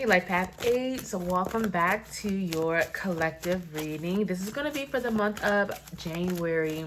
Hey, Life Path 8, so welcome back to your collective reading. This is going to be for the month of January.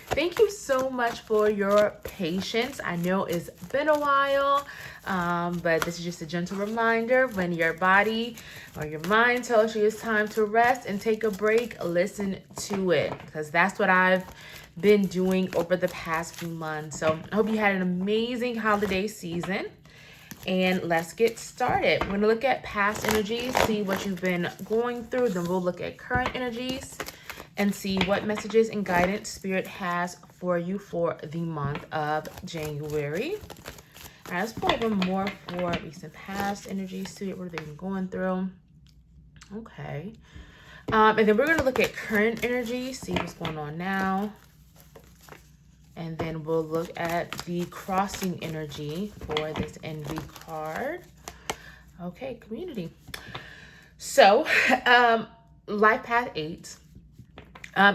Thank you so much for your patience. I know it's been a while, but this is just a gentle reminder. When your body or your mind tells you it's time to rest and take a break, listen to it, because that's what I've been doing over the past few months. So I hope you had an amazing holiday season. And let's get started. We're going to look at past energies, see what you've been going through. Then we'll look at current energies and see what messages and guidance Spirit has for you for the month of January. All right, let's pull one more for recent past energies, see what they've been going through. Okay. And then we're going to look at current energy, see what's going on now. And then we'll look at the crossing energy for this envy card. Okay, community. So, Life Path 8.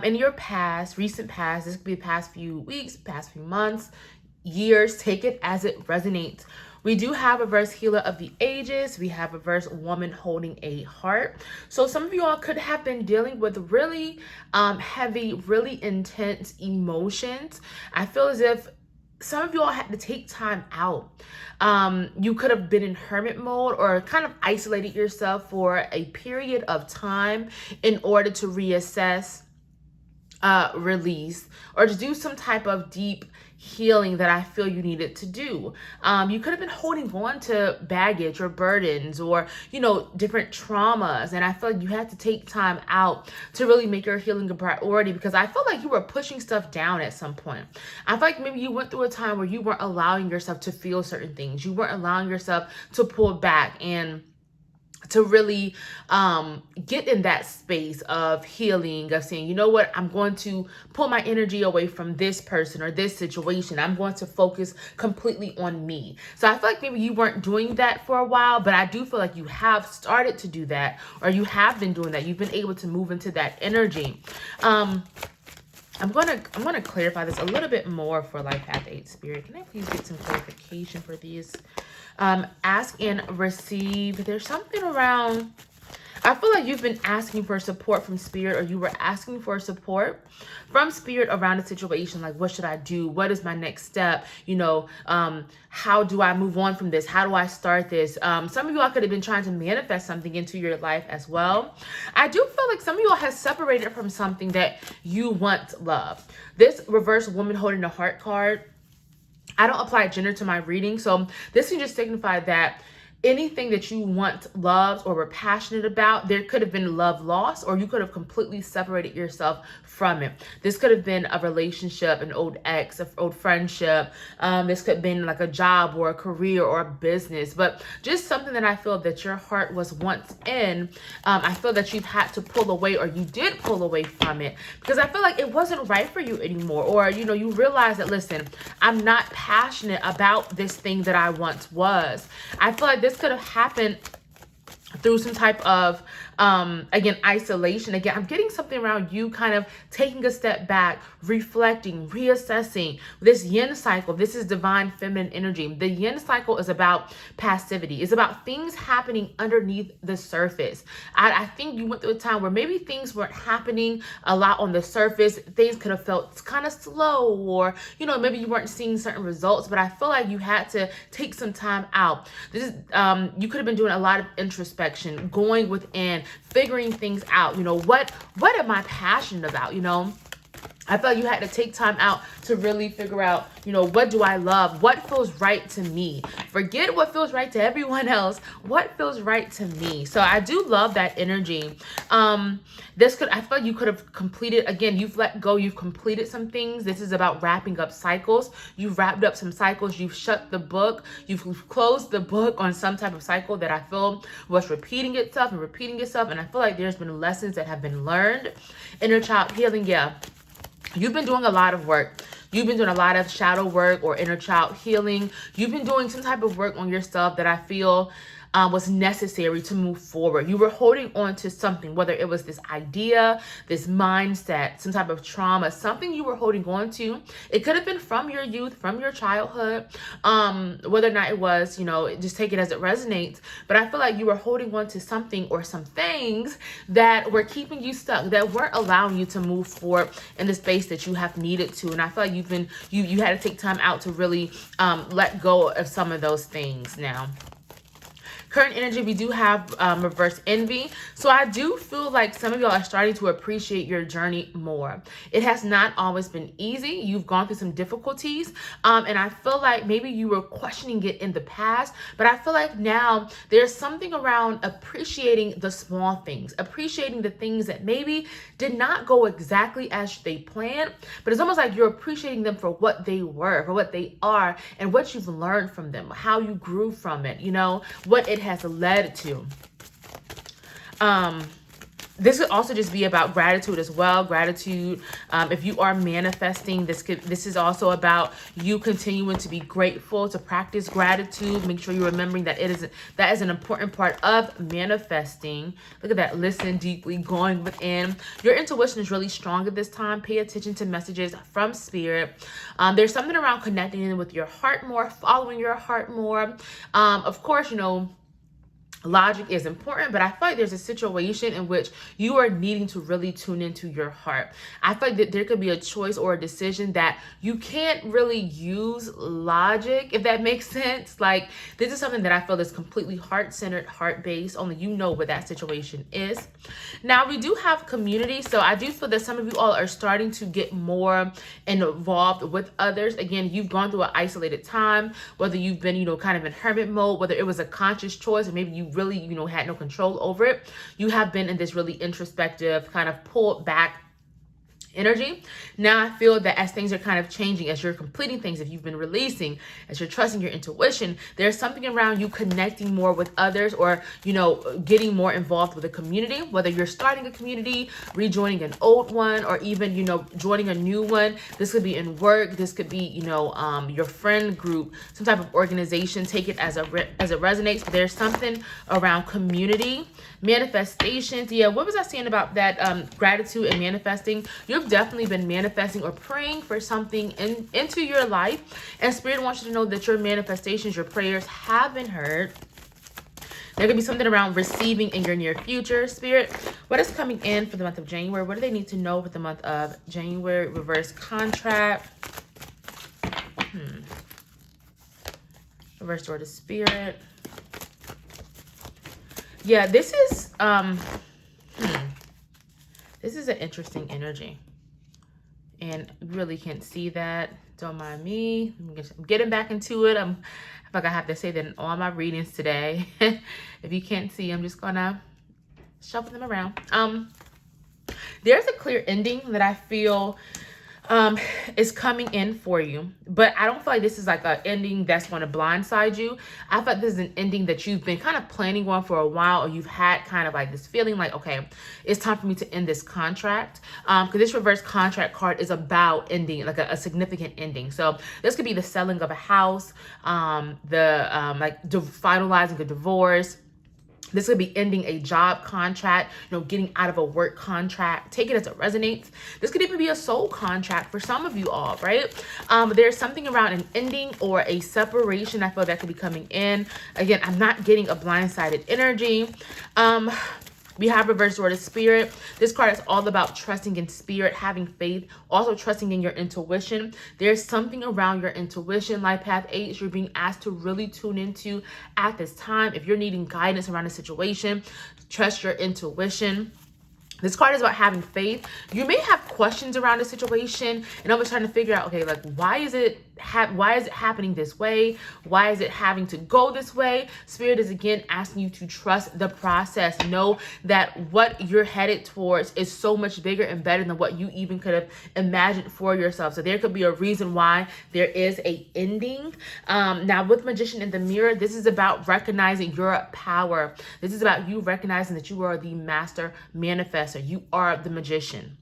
In your past, recent past, this could be the past few weeks, past few months, years, take it as it resonates. We do have reverse healer of the ages. We have reverse woman holding a heart. So some of you all could have been dealing with really heavy, really intense emotions. I feel as if some of you all had to take time out. You could have been in hermit mode or kind of isolated yourself for a period of time in order to reassess, release, or to do some type of deep healing that I feel you needed to do. You could have been holding on to baggage or burdens or, different traumas. And I feel like you had to take time out to really make your healing a priority, because I felt like you were pushing stuff down at some point. I feel like maybe you went through a time where you weren't allowing yourself to feel certain things. You weren't allowing yourself to pull back and to really get in that space of healing, of saying, you know what, I'm going to pull my energy away from this person or this situation. I'm going to focus completely on me. So I feel like maybe you weren't doing that for a while, but I do feel like you have started to do that, or you have been doing that. You've been able to move into that energy. I'm gonna clarify this a little bit more for Life Path 8 Spirit. Can I please get some clarification for these? Ask and receive. There's something around, I feel like you've been asking for support from Spirit, or you were asking for support from Spirit around a situation. Like, what should I do? What is my next step? How do I move on from this? How do I start this? Some of you all could have been trying to manifest something into your life as well. I do feel like some of you all have separated from something that you once loved. This reverse woman holding the heart card, I don't apply gender to my reading, so this can just signify that anything that you once loved or were passionate about, there could have been love lost, or you could have completely separated yourself from it. This could have been a relationship, an old ex, an old friendship. This could have been like a job or a career or a business, but just something that I feel that your heart was once in. I feel that you've had to pull away, or you did pull away from it, because I feel like it wasn't right for you anymore. Or, you realize that, listen, I'm not passionate about this thing that I once was. I feel like this could have happened through some type of again, isolation. Again, I'm getting something around you kind of taking a step back, reflecting, reassessing. This yin cycle, this is divine feminine energy. The yin cycle is about passivity. It's about things happening underneath the surface. I think you went through a time where maybe things weren't happening a lot on the surface. Things could have felt kind of slow, or, maybe you weren't seeing certain results, but I feel like you had to take some time out. This is, you could have been doing a lot of introspection, going within, figuring things out. What am I passionate about? I felt you had to take time out to really figure out, what do I love? What feels right to me? Forget what feels right to everyone else. What feels right to me? So I do love that energy. I feel like you could have completed, again, you've let go, you've completed some things. This is about wrapping up cycles. You've wrapped up some cycles. You've shut the book. You've closed the book on some type of cycle that I feel was repeating itself. And I feel like there's been lessons that have been learned. Inner child healing, yeah. You've been doing a lot of work. You've been doing a lot of shadow work or inner child healing. You've been doing some type of work on yourself that I feel was necessary to move forward. You were holding on to something, whether it was this idea, this mindset, some type of trauma, something you were holding on to. It could have been from your youth, from your childhood, whether or not it was, just take it as it resonates. But I feel like you were holding on to something or some things that were keeping you stuck, that weren't allowing you to move forward in the space that you have needed to. And I feel like you had to take time out to really let go of some of those things now. Current energy, we do have reverse envy. So I do feel like some of y'all are starting to appreciate your journey more. It has not always been easy. You've gone through some difficulties. And I feel like maybe you were questioning it in the past, but I feel like now there's something around appreciating the small things, appreciating the things that maybe did not go exactly as they planned, but it's almost like you're appreciating them for what they were, for what they are, and what you've learned from them, how you grew from it, what it has led to. This could also just be about gratitude as well. Gratitude, if you are manifesting, this is also about you continuing to be grateful, to practice gratitude. Make sure you're remembering that that is an important part of manifesting. Look at that. Listen deeply, going within. Your intuition is really strong at this time. Pay attention to messages from spirit. There's something around connecting in with your heart more, following your heart more. Of course, logic is important, but I feel like there's a situation in which you are needing to really tune into your heart. I feel like that there could be a choice or a decision that you can't really use logic, if that makes sense. Like, this is something that I feel is completely heart-centered, heart-based. Only you know what that situation is. Now, we do have community, so I do feel that some of you all are starting to get more involved with others. Again, you've gone through an isolated time, whether you've been, kind of in hermit mode, whether it was a conscious choice, or maybe you really, had no control over it. You have been in this really introspective, kind of pulled back energy. Now I feel that as things are kind of changing, as you're completing things, if you've been releasing, as you're trusting your intuition, there's something around you connecting more with others, or, getting more involved with a community, whether you're starting a community, rejoining an old one, or even, joining a new one. This could be in work. This could be, your friend group, some type of organization. Take it as it resonates. But there's something around community, manifestations. Yeah. What was I saying about that? Gratitude and manifesting. You've definitely been manifesting or praying for something into your life, and Spirit wants you to know that your manifestations, your prayers have been heard. There could be something around receiving in your near future. Spirit, what is coming in for the month of January? What do they need to know for the month of January? Reverse contract. Reverse door to Spirit. Yeah, this is this is an interesting energy, and really can't see that. Don't mind me. I'm getting back into it. I feel like I have to say that in all my readings today. If you can't see, I'm just gonna shuffle them around. There's a clear ending that I feel is coming in for you, but I don't feel like this is like an ending that's going to blindside you. I feel like this is an ending that you've been kind of planning on for a while, or you've had kind of like this feeling like, okay, it's time for me to end this contract. Because this reverse contract card is about ending, like a significant ending. So this could be the selling of a house, finalizing a divorce. This could be ending a job contract, getting out of a work contract. Take it as it resonates. This could even be a soul contract for some of you all, right? There's something around an ending or a separation I feel that could be coming in. Again, I'm not getting a blindsided energy. We have reverse door to Spirit. This card is all about trusting in spirit, having faith, also trusting in your intuition. There's something around your intuition. Life Path 8, you're being asked to really tune into at this time. If you're needing guidance around a situation, trust your intuition. This card is about having faith. You may have questions around a situation, and I'm just trying to figure out, okay, like, why is it happening this way? Why is it having to go this way? Spirit is again asking you to trust the process. Know that what you're headed towards is so much bigger and better than what you even could have imagined for yourself. So there could be a reason why there is a ending. Now with Magician in the Mirror, this is about recognizing your power. This is about you recognizing that you are the master manifester. You are the magician.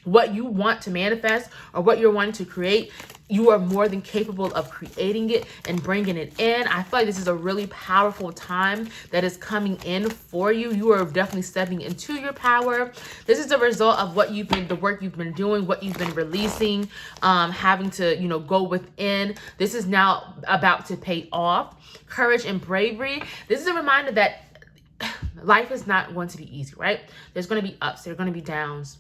what you want to manifest or what you're wanting to create, you are more than capable of creating it and bringing it in. I feel like this is a really powerful time that is coming in for you. You are definitely stepping into your power. This is the result of the work you've been doing, what you've been releasing, having to, go within. This is now about to pay off. Courage and bravery. This is a reminder that life is not going to be easy, right? There's going to be ups, there are going to be downs.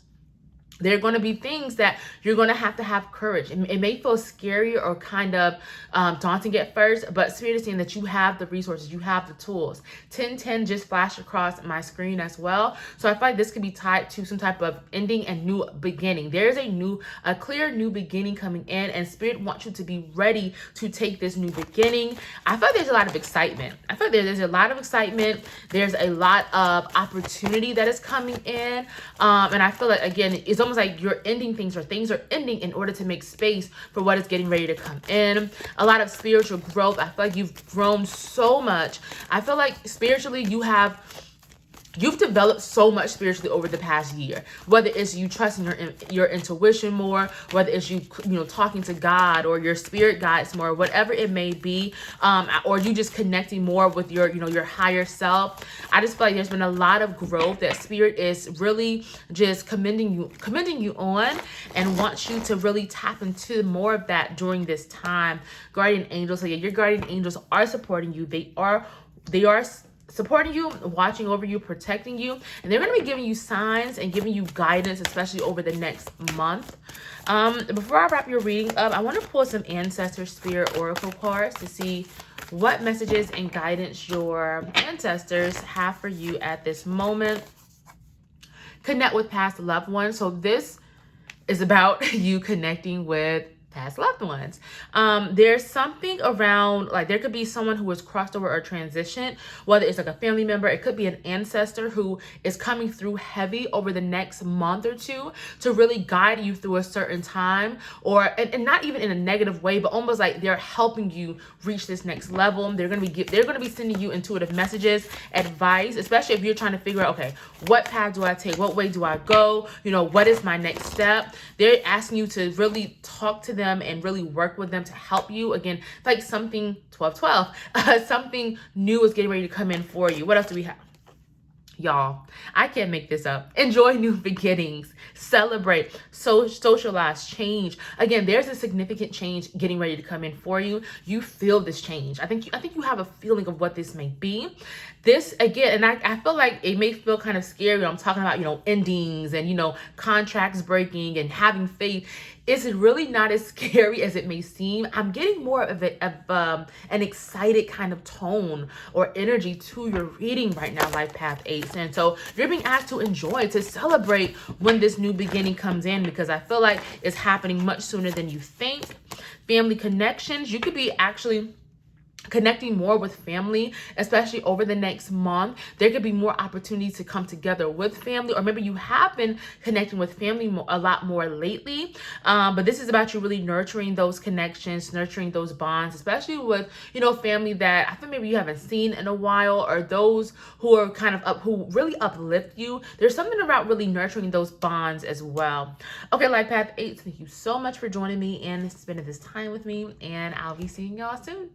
There are going to be things that you're going to have courage. It may feel scary or kind of daunting at first, but Spirit is saying that you have the resources, you have the tools. 1010 just flashed across my screen as well. So I feel like this could be tied to some type of ending and new beginning. There's a clear new beginning coming in, and Spirit wants you to be ready to take this new beginning. I feel like there's a lot of excitement. I feel like there's a lot of excitement. There's a lot of opportunity that is coming in. And I feel like, again, it's almost like you're ending things, or things are ending in order to make space for what is getting ready to come in. A lot of spiritual growth. I feel like you've grown so much. I feel like spiritually you've developed so much spiritually over the past year, whether it's you trusting your intuition more, whether it's you talking to God or your spirit guides more, whatever it may be, or you just connecting more with your higher self. I just feel like there's been a lot of growth that Spirit is really just commending you on, and wants you to really tap into more of that during this time. Guardian angels, so yeah, your guardian angels are supporting you. They are supporting you, watching over you, protecting you, and they're going to be giving you signs and giving you guidance, especially over the next month. Before I wrap your reading up, I want to pull some ancestor spirit oracle cards to see what messages and guidance your ancestors have for you at this moment. Connect with past loved ones. So this is about you connecting with past loved ones. There's something around, like, there could be someone who has crossed over or transitioned, whether it's like a family member, it could be an ancestor who is coming through heavy over the next month or two to really guide you through a certain time, and not even in a negative way, but almost like they're helping you reach this next level. They're going to be sending you intuitive messages, advice, especially if you're trying to figure out, okay, what path do I take? What way do I go? What is my next step? They're asking you to really talk to them and really work with them to help you. Again, like something 1212, something new is getting ready to come in for you. What else do we have? Y'all, I can't make this up. Enjoy new beginnings. Celebrate. Socialize. Change. Again, there's a significant change getting ready to come in for you. You feel this change. I think you have a feeling of what this may be. This, again, and I feel like it may feel kind of scary when I'm talking about, endings and, contracts breaking and having faith. It's really not as scary as it may seem. I'm getting more of an excited kind of tone or energy to your reading right now, Life Path 8. And so you're being asked to enjoy, to celebrate when this new beginning comes in, because I feel like it's happening much sooner than you think. Family connections. You could be actually connecting more with family, especially over the next month. There could be more opportunities to come together with family, or maybe you have been connecting with family a lot more lately. But this is about you really nurturing those connections, nurturing those bonds, especially with, family that I think maybe you haven't seen in a while, or those who are kind of who really uplift you. There's something about really nurturing those bonds as well. Okay, Life Path 8, thank you so much for joining me and spending this time with me, and I'll be seeing y'all soon.